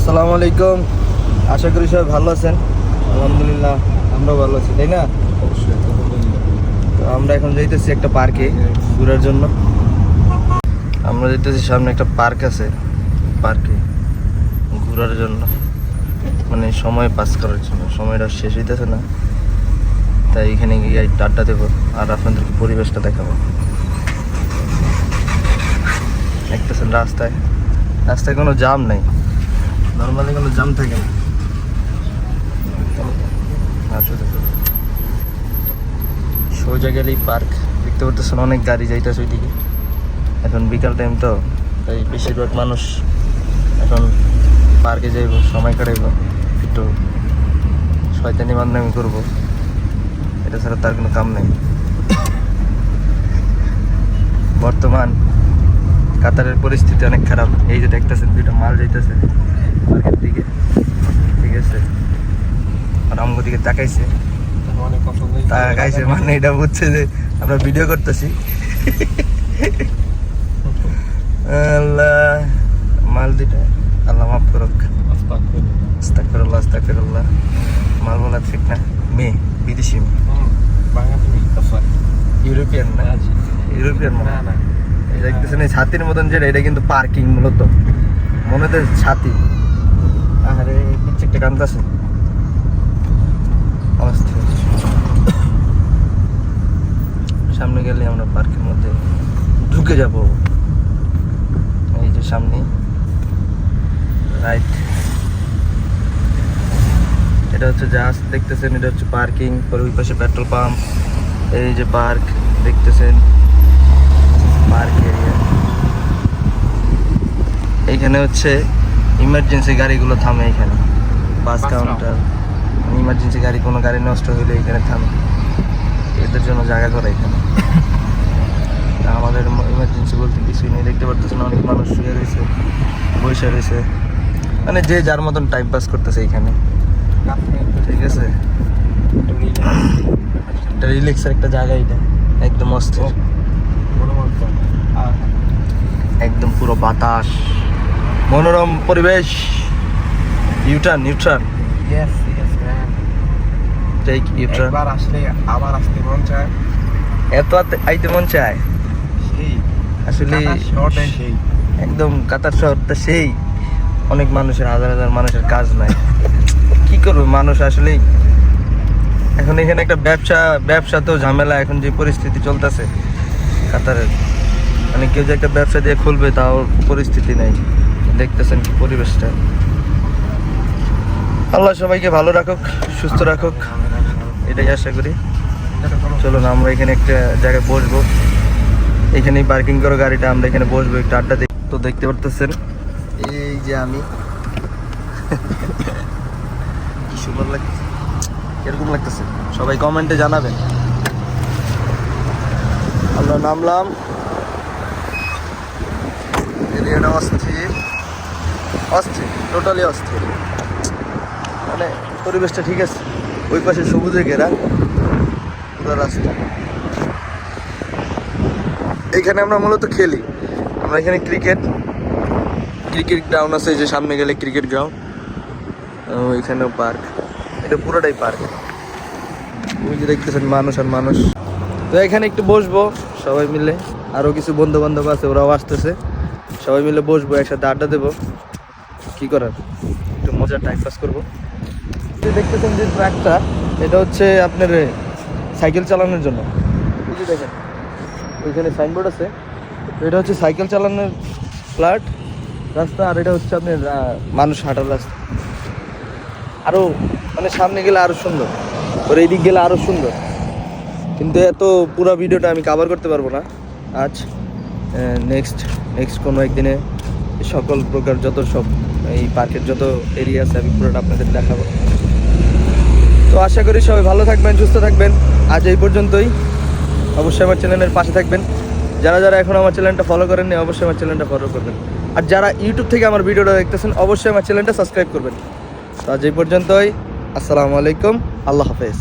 আসসালামু আলাইকুম। আশা করি সবাই ভালো আছেন। আলহামদুলিল্লাহ আমরাও ভালো আছি, তাই না? অবশ্যই আলহামদুলিল্লাহ। তো আমরা এখন যাইতেছি একটা পার্কে ঘোরার জন্য। আমরা যাইতেছি, সামনে একটা পার্ক আছে, পার্কে ঘোরার জন্য, মানে সময় পাস করার জন্য। সময়টা শেষ হইতেছে না, তাই এখানে গিয়ে আড্ডা দেবো আর আপনাদেরকে পরিবেশটা দেখাবো। দেখতেছেন রাস্তায় কোনো জাম নাই, নর্মালি কোনো জাম থাকে না। সোজা গেলেই পার্ক দেখতে পারতেছেন, অনেক গাড়ি যাইতেছে ওইদিকে। এখন বিকাল টাইম তো, তাই বেশিরভাগ মানুষ এখন পার্কে যাইব, সময় কাটাইব, একটু শয়তানি বান্দামি করবো, এটা ছাড়া তার কোনো কাম নেই। বর্তমান কাতারের পরিস্থিতি অনেক খারাপ। এই যে দেখতেছেন দুইটা মাল যাইতেছে পার্কের দিকে, ঠিক আছে? আর আমগো দিকে তাকাইছে, মানে এটা বুঝছে যে আমরা ভিডিও করতেছি। আল্লাহ, মাল দুইটা আল্লাহ মাফ করুক। আস্তাগফিরুল্লাহ। মাল বলা ঠিক না, মেয়ে বিদেশি মেয়ে, ইউরোপিয়ান না, ইউরোপিয়ান না। দেখতেছেন এই ছাতির মতন যেটা, এটা কিন্তু পার্কিং মূলত, মনে তো ছাতি। আরে পিচ্ছে একটা কান্দাছে অবস্থা। সামনে গেলে আমরা পার্কের মধ্যে ঢুকে যাব। এই যে সামনে রাইট, এটা হচ্ছে জাহাজ দেখতেছেন, এটা হচ্ছে পার্কিং। পরে ওই পাশে পেট্রোল পাম্প। এই যে পার্ক দেখতেছেন, পার্ক এরিয়া। এইখানে হচ্ছে ইমার্জেন্সি গাড়িগুলো থামে এখানে, বাস কাউন্টার। ইমার্জেন্সি গাড়ি, কোনো গাড়ি নষ্ট হলে এখানে থামে, এদের জন্য জায়গা করা এখানে। আমাদের ইমার্জেন্সি বলতে কিছুই নেই। দেখতে পারতেছেন অনেক মানুষ শুয়ে রয়েছে, বসে রয়েছে, মানে যে যার মতন টাইম পাস করতেছে এইখানে, ঠিক আছে? এটা রিল্যাক্সের একটা জায়গা, এটা একদম অস্থির, একদম পুরো বাতাস, মনোরম পরিবেশ। ইউটার্ন একবার আসলে আবার আসতে মন চায়, এত আইতে মন চায় আসলে। একদম কাতার শহরটা সেই, অনেক মানুষের, হাজার হাজার মানুষের কাজ নাই, কি করবে মানুষ আসলে। এখন এখানে একটা ব্যবসা তো ঝামেলা। এখন যে পরিস্থিতি চলতেছে কাতারের, মানে কেউ যে একটা ব্যবসা দিয়ে খুলবে তাও পরিস্থিতি নেই। দেখতেছেন কি পরিবেশটা। আল্লাহ সবাইকে ভালো রাখুক, সুস্থ রাখুক, এটাই আশা করি। চলুন আমরা এখানে একটা জায়গায় বসবো, এখানেই পার্কিং করো গাড়িটা, আমরা এখানে বসবো, একটু আড্ডা দিই। তো দেখতে পারতেছেন এই যে আমি, কি সুন্দর লাগছে, এরকম লাগতেছে। সবাই কমেন্টে জানাবেন। আমরা নামলাম, এরিয়াটা অস্থির, টোটালি অস্থির, মানে পরিবেশটা ঠিক আছে। ওই পাশে সবুজে ঘেরা পুরো রাস্তা। এইখানে আমরা মূলত খেলি, আমরা এখানে ক্রিকেট গ্রাউন্ড আছে, যে সামনে গেলে ক্রিকেট গ্রাউন্ড, ওইখানেও পার্ক, এটা পুরোটাই পার্ক। ওই যে দেখতেছেন মানুষ আর মানুষ। তো এখানে একটু বসবো সবাই মিলে, আরও কিছু বন্ধু বান্ধব আছে, ওরাও আসতেছে, সবাই মিলে বসবো, একসাথে আড্ডা দেবো। কি করার, একটু মজার টাইম পাস করবো। দেখতেছেন যে ট্রাকটা, এটা হচ্ছে আপনার সাইকেল চালানোর জন্য। বুঝে দেখেন ওইখানে সাইনবোর্ড আছে, এটা হচ্ছে সাইকেল চালানোর ফ্ল্যাট রাস্তা, আর এটা হচ্ছে আপনার মানুষ হাঁটার রাস্তা। আরও মানে সামনে গেলে আরও সুন্দর, ওর এই দিক গেলে আরও সুন্দর, কিন্তু এত পুরো ভিডিওটা আমি কভার করতে পারবো না আজ। নেক্সট কোনো একদিনে সকল প্রকার যত সব এই পার্কের যত এরিয়া আছে আমি পুরোটা আপনাদের দেখাবো। তো আশা করি সবাই ভালো থাকবেন, সুস্থ থাকবেন। আজ এই পর্যন্তই। অবশ্যই আমার চ্যানেলের পাশে থাকবেন। যারা এখন আমার চ্যানেলটা ফলো করেননি, অবশ্যই আমার চ্যানেলটা ফলো করবেন। আর যারা ইউটিউব থেকে আমার ভিডিওটা দেখতেছেন, অবশ্যই আমার চ্যানেলটা সাবস্ক্রাইব করবেন। তো আজ এই পর্যন্তই। আসসালামু আলাইকুম, আল্লাহ হাফেজ।